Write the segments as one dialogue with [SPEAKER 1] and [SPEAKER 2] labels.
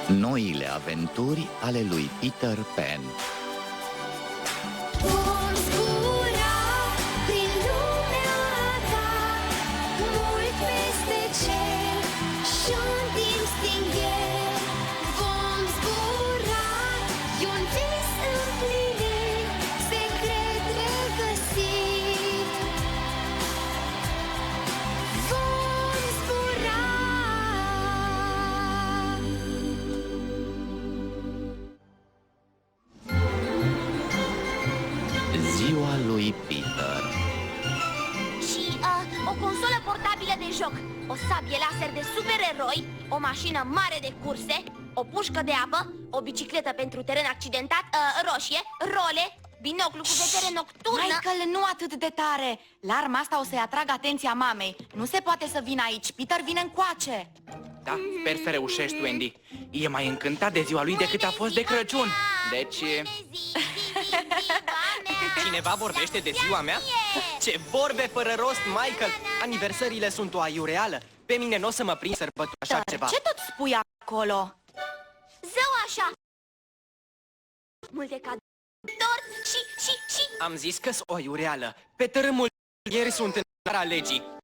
[SPEAKER 1] Noile aventuri ale lui Peter Pan.
[SPEAKER 2] Vom zbura prin lumea ta, mult peste cer și-un timp stingher. Vom zbura, e un vis împlinit, secret regăsit. Vom zbura.
[SPEAKER 1] Ziua lui Peter.
[SPEAKER 3] Și o consolă portabilă de joc, o sabie laser de supereroi, o mașină mare de curse, o pușcă de apă, o bicicletă pentru teren accidentat, roșie, role, binoclu cu vedere nocturnă.
[SPEAKER 4] Michael, nu atât de tare. Larma asta o să-i atragă atenția mamei. Nu se poate să vină aici. Peter vine încoace.
[SPEAKER 5] Da, sper să reușești, Wendy. E mai încântat de ziua lui decât a fost de Crăciun. Deci...
[SPEAKER 6] Cineva vorbește de ziua mea? Ce vorbe fără rost, Michael! Aniversările sunt o aiureală. Pe mine nu o să mă prind sărbători așa ceva.
[SPEAKER 4] Ce tot spui acolo?
[SPEAKER 3] Zău așa! Multe cadouri și...
[SPEAKER 6] Am zis că-s o aiureală. Pe tărâmul ieri sunt în țara legii.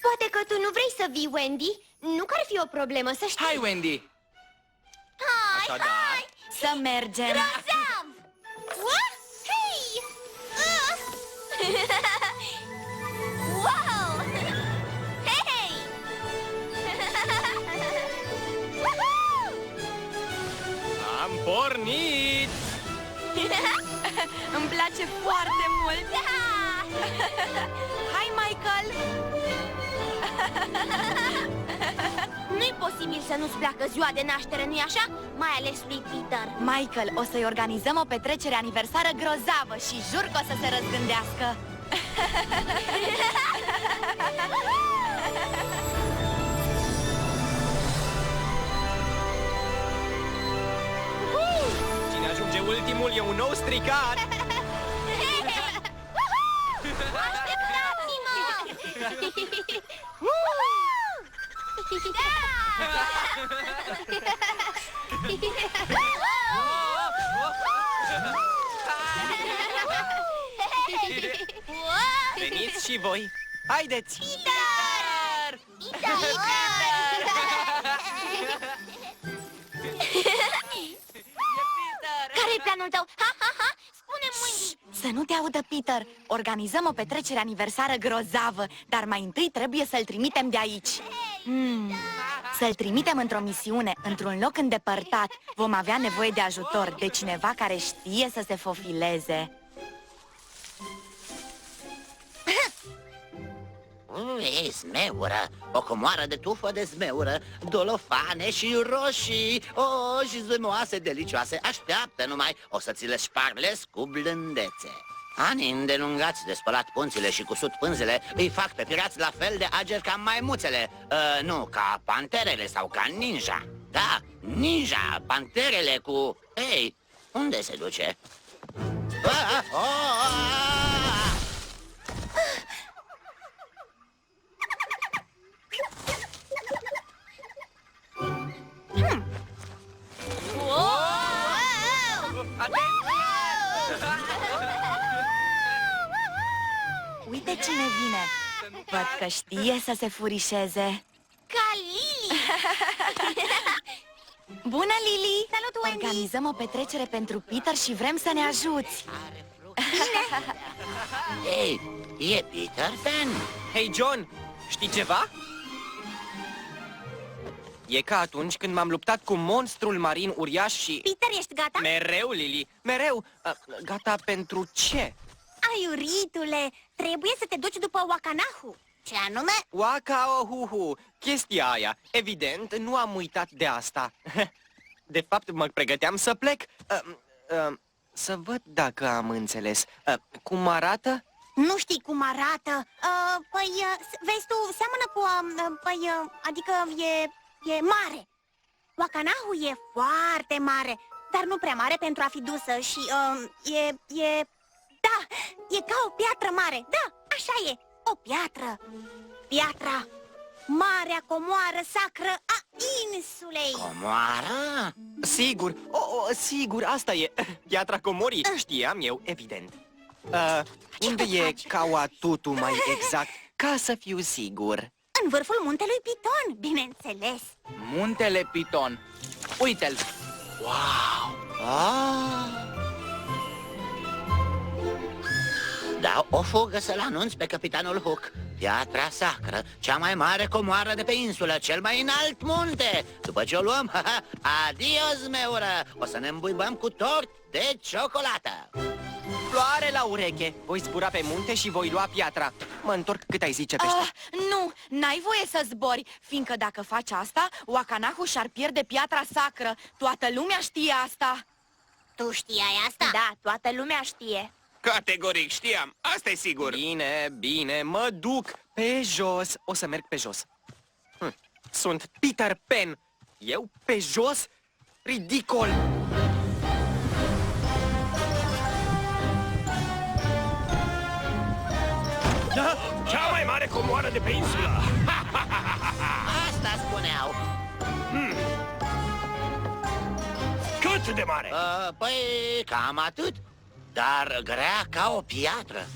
[SPEAKER 3] Poate că tu nu vrei să vii, Wendy? Nu că ar fi o problemă, să știi.
[SPEAKER 5] Hai, Wendy!
[SPEAKER 3] Hai!
[SPEAKER 4] Să mergem.
[SPEAKER 3] Grozav! Hei! Wow! Hei!
[SPEAKER 6] Am pornit!
[SPEAKER 4] Îmi place foarte mult.
[SPEAKER 3] Da!
[SPEAKER 4] Hai, Michael.
[SPEAKER 3] Nu-i posibil să nu-ți placă ziua de naștere, nu-i așa? Mai ales lui Peter.
[SPEAKER 4] Michael, o să-i organizăm o petrecere aniversară grozavă și jur că o să se răzgândească.
[SPEAKER 6] Cine ajunge ultimul e un nou stricat!
[SPEAKER 3] Așteptați-mă!
[SPEAKER 6] Veniți și voi! Haideți!
[SPEAKER 3] Peter! Care-i planul tău? Ha! Spune-mi, Wendy!
[SPEAKER 4] Să nu te audă Peter. Organizăm o petrecere aniversară grozavă, dar mai întâi trebuie să-l trimitem de aici. Să-l trimitem într-o misiune, într-un loc îndepărtat. Vom avea nevoie de ajutor, de cineva care știe să se fofileze.
[SPEAKER 7] Ei, zmeură, o comoară de tufă de zmeură, dolofane și roșii, și zâmoase delicioase. Așteaptă numai, o să ți le șparlesc cu blândețe. Anii îndelungați de spălat punțile și cusut pânzele îi fac pe pirați la fel de ageri ca maimuțele. Nu, ca panterele sau ca ninja. Da, ninja, panterele cu... Ei, unde se duce?
[SPEAKER 4] Uite cine vine. Văd că știe să se furișeze.
[SPEAKER 3] Ca Lily!
[SPEAKER 4] Bună, Lily!
[SPEAKER 3] Salut, Wendy!
[SPEAKER 4] Organizăm o petrecere pentru Peter și vrem să ne ajuți.
[SPEAKER 7] Ei, e Peter Pan.
[SPEAKER 6] Hei, John, știi ceva? E ca atunci când m-am luptat cu monstrul marin uriaș și...
[SPEAKER 3] Peter, ești gata?
[SPEAKER 6] Mereu, Lily, mereu! Gata pentru ce?
[SPEAKER 3] Aiuritule, trebuie să te duci după Wakanahu. Ce anume?
[SPEAKER 6] Waka-ohuhu, chestia aia. Evident, nu am uitat de asta. De fapt, mă pregăteam să plec. Să văd dacă am înțeles. Cum arată?
[SPEAKER 3] Nu știi cum arată? Vezi tu, seamănă cu... adică e mare. Wakanahu e foarte mare, dar nu prea mare pentru a fi dusă și da, e ca o piatră mare. Da, așa e, o piatră. Piatra Marea comoară sacră a insulei.
[SPEAKER 7] Comoara?
[SPEAKER 6] Sigur, sigur, asta e Piatra Comorii. Știam eu, evident. Unde e Kawatutu mai exact, ca să fiu sigur?
[SPEAKER 3] În vârful muntelui Piton, bineînțeles.
[SPEAKER 5] Muntele Piton. Uite-l!
[SPEAKER 7] Dau o fugă să-l anunț pe capitanul Hook. Piatra sacră, cea mai mare comoară de pe insulă, cel mai înalt munte. După ce o luăm, adio, zmeură! O să ne îmbuibăm cu tort de ciocolată.
[SPEAKER 6] Floare la ureche. Voi zbura pe munte și voi lua piatra. Mă întorc cât ai zice, pește.
[SPEAKER 4] Nu, n-ai voie să zbori, fiindcă dacă faci asta, Wakanahu și-ar pierde piatra sacră. Toată lumea știe asta.
[SPEAKER 3] Tu știai asta? Da, toată lumea știe.
[SPEAKER 8] Categoric știam, asta e sigur.
[SPEAKER 6] Bine, bine, mă duc pe jos. O să merg pe jos. Sunt Peter Pan. Eu pe jos? Ridicol!
[SPEAKER 8] Cea mai mare comoară de pe insulă.
[SPEAKER 7] Asta spuneau.
[SPEAKER 8] Cât de mare?
[SPEAKER 7] Păi, cam atât. Dar grea ca o piatră.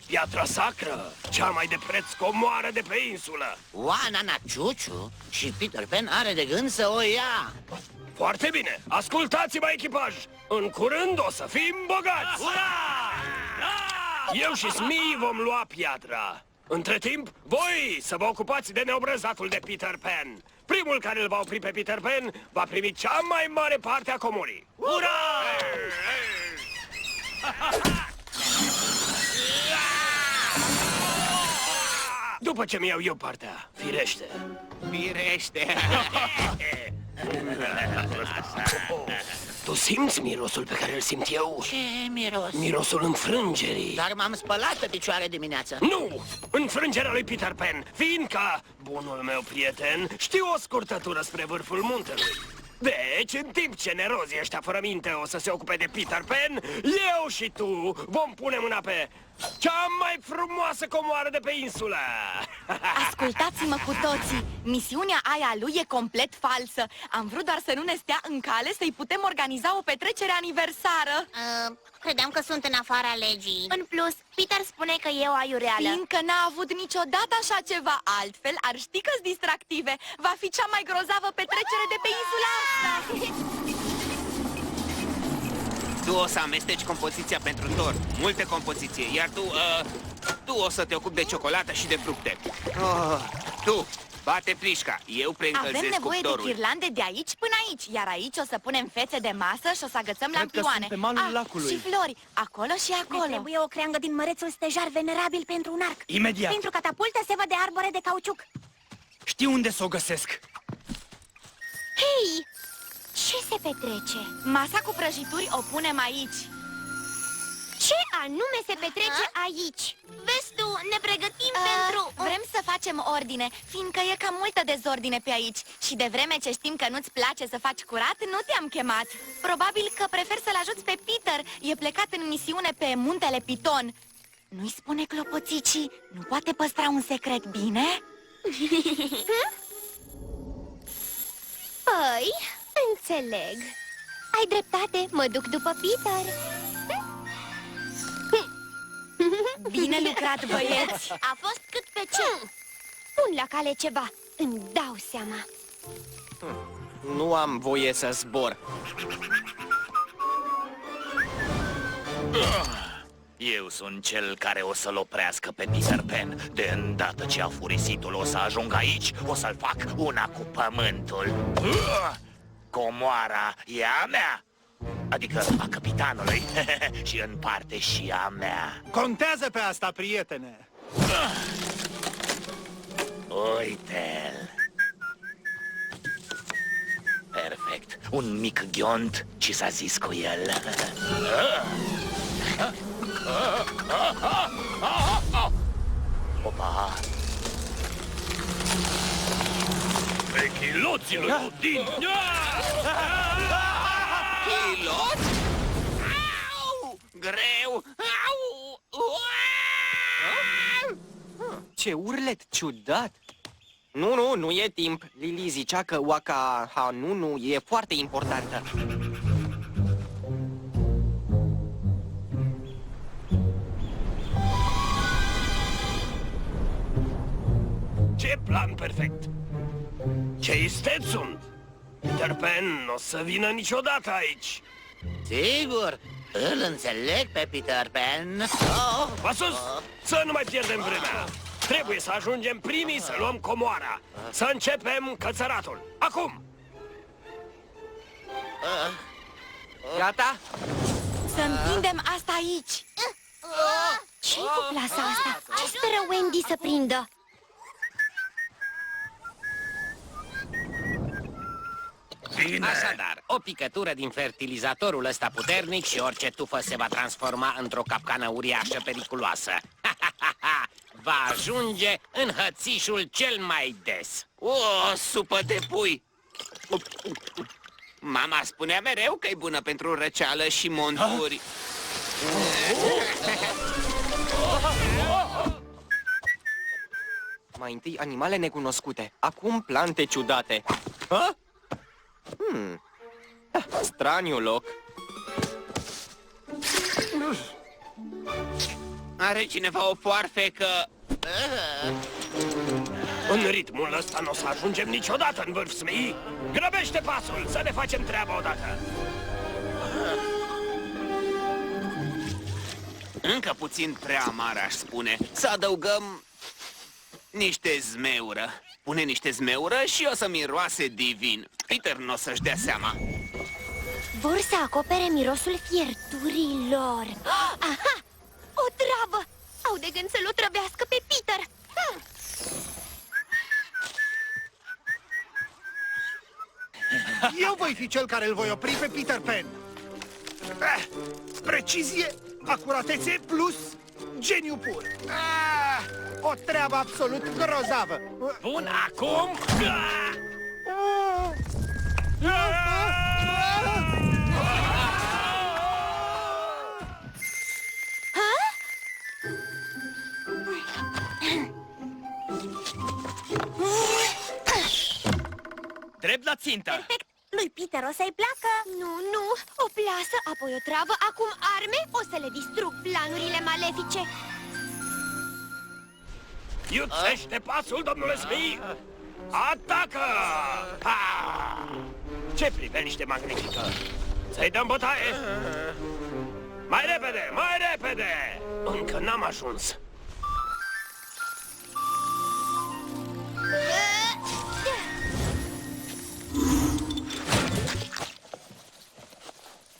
[SPEAKER 8] Piatra sacră, cea mai de preț comoară de pe insulă.
[SPEAKER 7] Oana Ciuciu și Peter Pan are de gând să o ia.
[SPEAKER 8] Foarte bine, ascultați-mă, echipaj. În curând o să fim bogați. Eu și Smee vom lua piatra. Între timp, voi să vă ocupați de neobrăzatul de Peter Pan. Primul care îl va opri pe Peter Pan va primi cea mai mare parte a comorii. Ura! După ce mi-iau eu partea, firește.
[SPEAKER 7] Firește.
[SPEAKER 8] Tu simți mirosul pe care îl simt eu?
[SPEAKER 7] Ce miros?
[SPEAKER 8] Mirosul înfrângerii.
[SPEAKER 7] Dar m-am spălat pe picioare dimineața.
[SPEAKER 8] Nu! Înfrângerea lui Peter Pan, fiindcă, bunul meu prieten, știu o scurtătură spre vârful muntelui. Deci, în timp ce nerozii ăștia fără minte o să se ocupe de Peter Pan, eu și tu vom pune mâna pe cea mai frumoasă comoară de pe insulă!
[SPEAKER 4] Ascultați-mă cu toții, misiunea aia a lui e complet falsă. Am vrut doar să nu ne stea în cale să-i putem organiza o petrecere aniversară.
[SPEAKER 3] Credeam că sunt în afara legii. În plus, Peter spune că e o aiureală.
[SPEAKER 4] Fiindcă n-a avut niciodată așa ceva, altfel ar ști că-s distractive. Va fi cea mai grozavă petrecere de pe insula asta.
[SPEAKER 9] Tu o să amesteci compoziția pentru tort, multe compoziție, iar tu o să te ocupi de ciocolată și de fructe. Tu, bate plișca, eu
[SPEAKER 4] Avem
[SPEAKER 9] preîncălzesc
[SPEAKER 4] nevoie
[SPEAKER 9] cuptorul.
[SPEAKER 4] de ghirlande de aici până aici, iar aici o să punem fețe de masă și o să agățăm lampioane.
[SPEAKER 1] sunt pe malul lacului.
[SPEAKER 4] Și flori, acolo și
[SPEAKER 3] Ne
[SPEAKER 4] acolo.
[SPEAKER 3] trebuie o creangă din mărețul stejar venerabil pentru un arc.
[SPEAKER 1] Imediat.
[SPEAKER 3] Pentru catapultă sevă de arbore de cauciuc.
[SPEAKER 1] Știu unde să o găsesc.
[SPEAKER 3] Hei! Ce se petrece?
[SPEAKER 4] Masa cu prăjituri o punem aici.
[SPEAKER 3] Ce anume se petrece aici? Vezi tu, ne pregătim pentru...
[SPEAKER 4] Vrem să facem ordine, fiindcă e cam multă dezordine pe aici. Și de vreme ce știm că nu-ți place să faci curat, nu te-am chemat. Probabil că prefer să-l ajuți pe Peter. E plecat în misiune pe muntele Piton. Nu-i spune clopoțicii, nu poate păstra un secret, bine?
[SPEAKER 2] Păi, înțeleg. Ai dreptate, mă duc după Peter.
[SPEAKER 4] Bine lucrat, băieți!
[SPEAKER 3] A fost cât pe ce?
[SPEAKER 2] Pun la cale ceva, îmi dau seama.
[SPEAKER 6] Nu am voie să zbor.
[SPEAKER 10] Eu sunt cel care o să-l oprească pe Peter Pan. De îndată ce afurisitul o să ajungă aici, o să-l fac una cu pământul. Comoara e a mea, adică a capitanului și în parte și a mea.
[SPEAKER 11] Contează pe asta, prietene!
[SPEAKER 10] Uite-l. Perfect. Un mic ghiont și s-a zis cu el. Opa!
[SPEAKER 8] Pe chiloții lui Odin!
[SPEAKER 9] Pilot? Au! Greu! Au!
[SPEAKER 6] Ce urlet ciudat! Nu e timp. Lili zicea că Waka Hanunu e foarte importantă.
[SPEAKER 8] Ce plan perfect! Ce isteți sunt! Peter Pan nu o să vină niciodată aici!
[SPEAKER 7] Sigur, îl înțeleg pe Peter Pan.
[SPEAKER 8] Vasus, să nu mai pierdem vremea! Trebuie să ajungem primii să luăm comoara. Să începem cățăratul. Acum!
[SPEAKER 5] Gata?
[SPEAKER 4] Să întindem asta aici.
[SPEAKER 2] Ce-i cu plasa asta? Ce speră Wendy să prindă?
[SPEAKER 10] Bine!
[SPEAKER 6] Așadar, o picătură din fertilizatorul ăsta puternic și orice tufă se va transforma într-o capcană uriașă periculoasă. Va ajunge în hățișul cel mai des.
[SPEAKER 9] O, supă de pui! Mama spunea mereu că e bună pentru răceală și monturi.
[SPEAKER 6] Mai întâi animale necunoscute, acum plante ciudate. Ha? Straniu loc.
[SPEAKER 9] Are cineva o foarfecă?
[SPEAKER 8] În ritmul ăsta nu o să ajungem niciodată în vârf, Smee. Grăbește pasul, să ne facem treaba odată.
[SPEAKER 9] Încă puțin prea amar, aș spune. Să adăugăm niște zmeură. Pune niște zmeură și o să miroase divin. Peter nu o să-și dea seama.
[SPEAKER 2] Vor să acopere mirosul fierturilor. Aha! O travă! Au de gând să-l otrăvească pe Peter.
[SPEAKER 11] Eu voi fi cel care îl voi opri pe Peter Pan. Precizie, acuratețe plus geniu pur. O treabă absolut grozavă.
[SPEAKER 8] Bun, acum...
[SPEAKER 5] Drept la țintă!
[SPEAKER 2] Perfect! Lui Peter o să-i placă? Nu, o plasă, apoi o travă, acum arme, o să le distrug planurile malefice.
[SPEAKER 8] Iuțește pasul, domnule Smee! Atacă! Ha! Ce priveliște magnifică! Să-i dăm bătaie! Mai repede, mai repede! Încă n-am ajuns.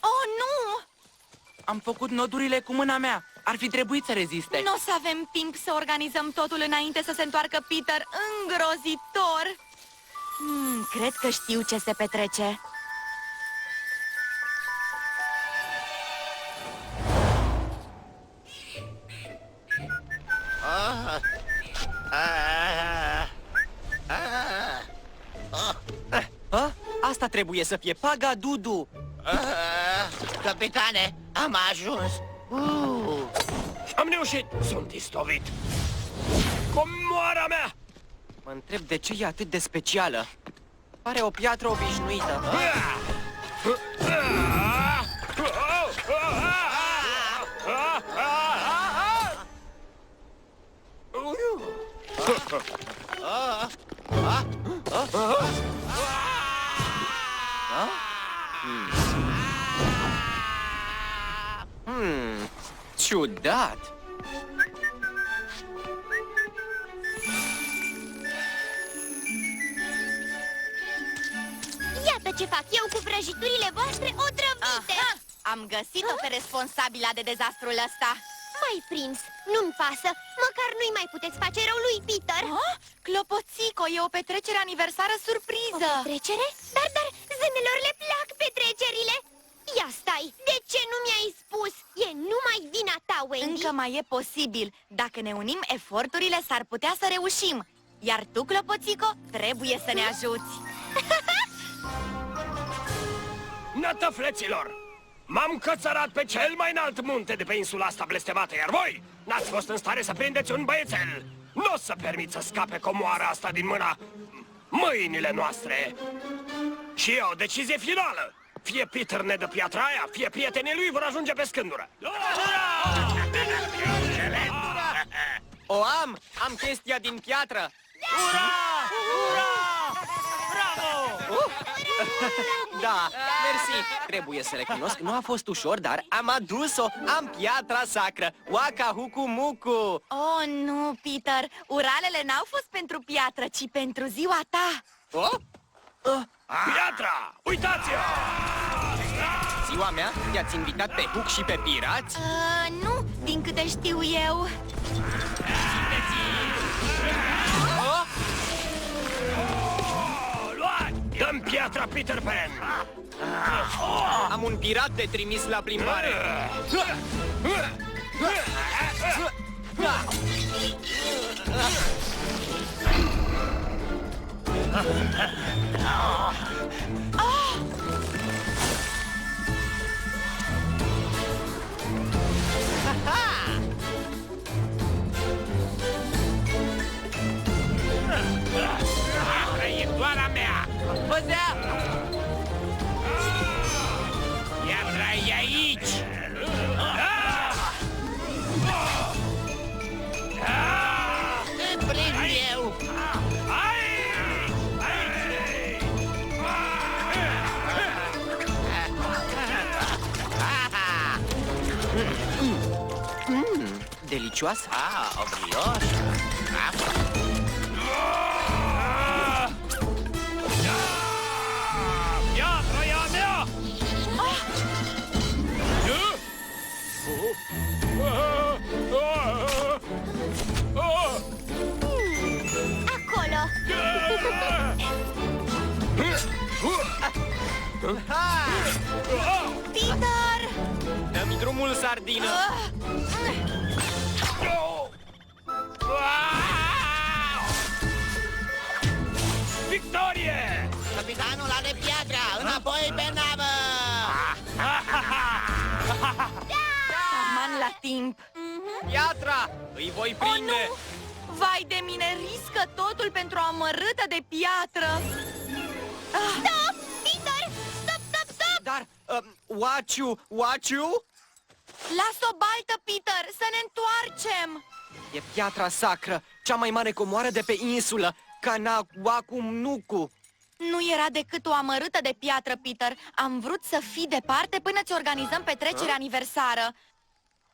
[SPEAKER 4] Oh, nu!
[SPEAKER 5] Am făcut nodurile cu mâna mea. Ar fi trebuit să reziste.
[SPEAKER 4] Nu o să avem timp să organizăm totul înainte să se întoarcă Peter. Îngrozitor! Cred că știu ce se petrece.
[SPEAKER 6] Asta trebuie să fie Paga Dudu.
[SPEAKER 7] Capitane, am ajuns.
[SPEAKER 8] Am reușit! Sunt istovit! Comoara mea!
[SPEAKER 6] Mă întreb de ce e atât de specială. Pare o piatră obișnuită. Ciudat.
[SPEAKER 2] Iată ce fac eu cu vrăjiturile voastre otrăvite.
[SPEAKER 4] Aha! Am găsit-o pe responsabila de dezastrul ăsta.
[SPEAKER 2] Mai prins, nu-mi pasă. Măcar nu-i mai puteți face rău lui Peter.
[SPEAKER 4] Clopoțico, e o petrecere aniversară surpriză.
[SPEAKER 2] O petrecere? Dar zânelor le plac petrecerile. Ia stai, de ce nu mi-ai spus? E numai vina ta, Wendy.
[SPEAKER 4] Încă mai e posibil. Dacă ne unim eforturile, s-ar putea să reușim. Iar tu, Clopoțico, trebuie să ne ajuți.
[SPEAKER 8] Nătăfleților! M-am cățărat pe cel mai înalt munte de pe insula asta blestemată, iar voi n-ați fost în stare să prindeți un băiețel! Nu o să permit să scape comoara asta din mâinile noastre. Și e o decizie finală. Fie Peter ne dă piatra aia, fie prietenii lui vor ajunge pe scândură.
[SPEAKER 6] O am chestia din piatră.
[SPEAKER 5] Ura! Ura! Bravo!
[SPEAKER 6] Da, mersi. Trebuie să recunosc, nu a fost ușor, dar am adus-o. Am piatra sacră. Waka Huku Muku.
[SPEAKER 4] Oh, nu, Peter! Uralele n-au fost pentru piatră, ci pentru ziua ta!
[SPEAKER 6] Oh?
[SPEAKER 8] Piatra! Uitați-o!
[SPEAKER 6] Ziua mea? Te-ați invitat pe Hook și pe pirați?
[SPEAKER 4] Nu, din câte știu eu.
[SPEAKER 8] Dă-mi piatra, Peter Pan!
[SPEAKER 6] Am un pirat de trimis la plimbare.
[SPEAKER 9] Trăitoarea mea!
[SPEAKER 5] Păzea!
[SPEAKER 9] Piatra e aici!
[SPEAKER 7] Te prind eu!
[SPEAKER 6] Delicioasă.
[SPEAKER 7] O brioșă!
[SPEAKER 8] Piatra e a mea!
[SPEAKER 2] Acolo!
[SPEAKER 4] Peter!
[SPEAKER 6] Dă-mi drumul, sardină.
[SPEAKER 8] Victorie!
[SPEAKER 7] Capitanul are piatra! Înapoi pe navă!
[SPEAKER 4] Taman la timp!
[SPEAKER 6] Piatra! Îi voi prinde.
[SPEAKER 4] Oh, nu! Vai de mine, riscă totul pentru o amărâtă de piatră!
[SPEAKER 2] Stop! Peter! Stop, stop, stop!
[SPEAKER 6] Dar, Waciu?
[SPEAKER 4] Lasă o baltă, Peter, să ne întoarcem!
[SPEAKER 6] E piatra sacră, cea mai mare comoară de pe insulă, Kanawakumnuku.
[SPEAKER 4] Nu era decât o amărâtă de piatră, Peter. Am vrut să fii departe până ți organizăm petrecerea aniversară.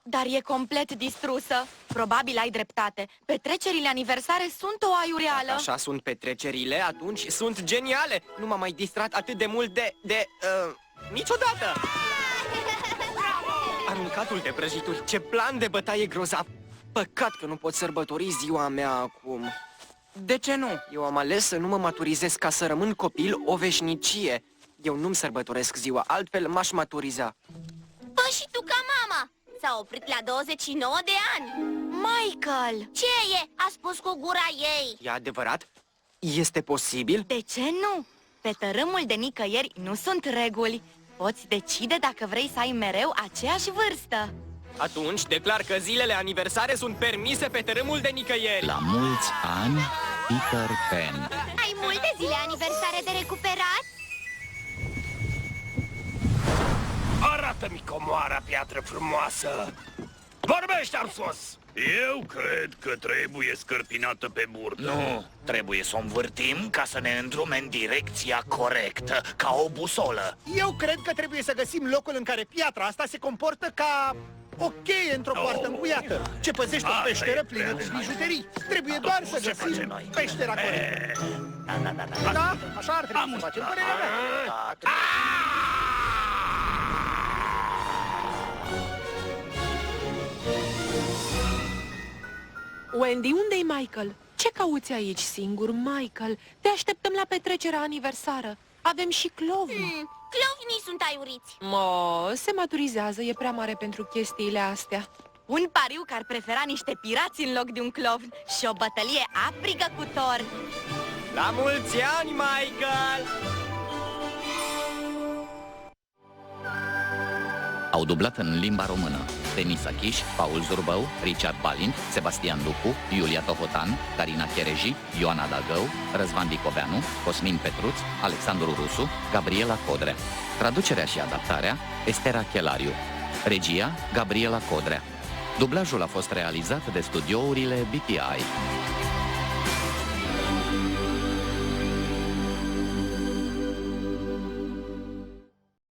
[SPEAKER 4] Dar e complet distrusă. Probabil ai dreptate. Petrecerile aniversare sunt o aiureală.
[SPEAKER 6] Așa sunt petrecerile, atunci sunt geniale. Nu m-am mai distrat atât de mult niciodată. Aruncatul de prăjituri, ce plan de bătaie grozav. Păcat că nu pot sărbători ziua mea acum.
[SPEAKER 5] De ce nu?
[SPEAKER 6] Eu am ales să nu mă maturizez ca să rămân copil o veșnicie. Eu nu-mi sărbătoresc ziua, altfel m-aș maturiza.
[SPEAKER 3] Fă și tu ca mama! S-a oprit la 29 de ani!
[SPEAKER 4] Michael!
[SPEAKER 3] Ce e? A spus cu gura ei!
[SPEAKER 6] E adevărat? Este posibil?
[SPEAKER 4] De ce nu? Pe tărâmul de nicăieri nu sunt reguli. Poți decide dacă vrei să ai mereu aceeași vârstă.
[SPEAKER 6] Atunci declar că zilele aniversare sunt permise pe tărâmul de nicăieri.
[SPEAKER 1] La mulți ani, Peter Pan.
[SPEAKER 2] Ai multe zile aniversare de recuperat?
[SPEAKER 8] Arată-mi comoara, piatră frumoasă! Vorbește, Arsos!
[SPEAKER 10] Eu cred că trebuie scărpinată pe burtă. Nu, trebuie să o învârtim ca să ne îndrume în direcția corectă, ca o busolă.
[SPEAKER 11] Eu cred că trebuie să găsim locul în care piatra asta se comportă ca o cheie într-o poartă încuiată, ce păzește o peșteră plină de bijuterii. Trebuie doar să găsim peștera corectă. Da, așa ar trebui să facem, părerea mea.
[SPEAKER 12] Wendy, unde-i Michael? Ce cauți aici singur, Michael? Te așteptăm la petrecerea aniversară. Avem și clovni.
[SPEAKER 3] Clovnii sunt aiuriți!
[SPEAKER 12] Se maturizează, e prea mare pentru chestiile astea.
[SPEAKER 4] Un pariu că ar prefera niște pirați în loc de un clovn și o bătălie aprigă cu Thor.
[SPEAKER 6] La mulți ani, Michael!
[SPEAKER 1] Au dublat în limba română Denisa Chiș, Paul Zurbău, Richard Balint, Sebastian Lupu, Iulia Tohotan, Carina Chereji, Ioana Dagău, Răzvan Dicoveanu, Cosmin Petruț, Alexandru Rusu, Gabriela Codrea. Traducerea și adaptarea, Estera Chelariu. Regia, Gabriela Codrea. Dublajul a fost realizat de studiourile BPI.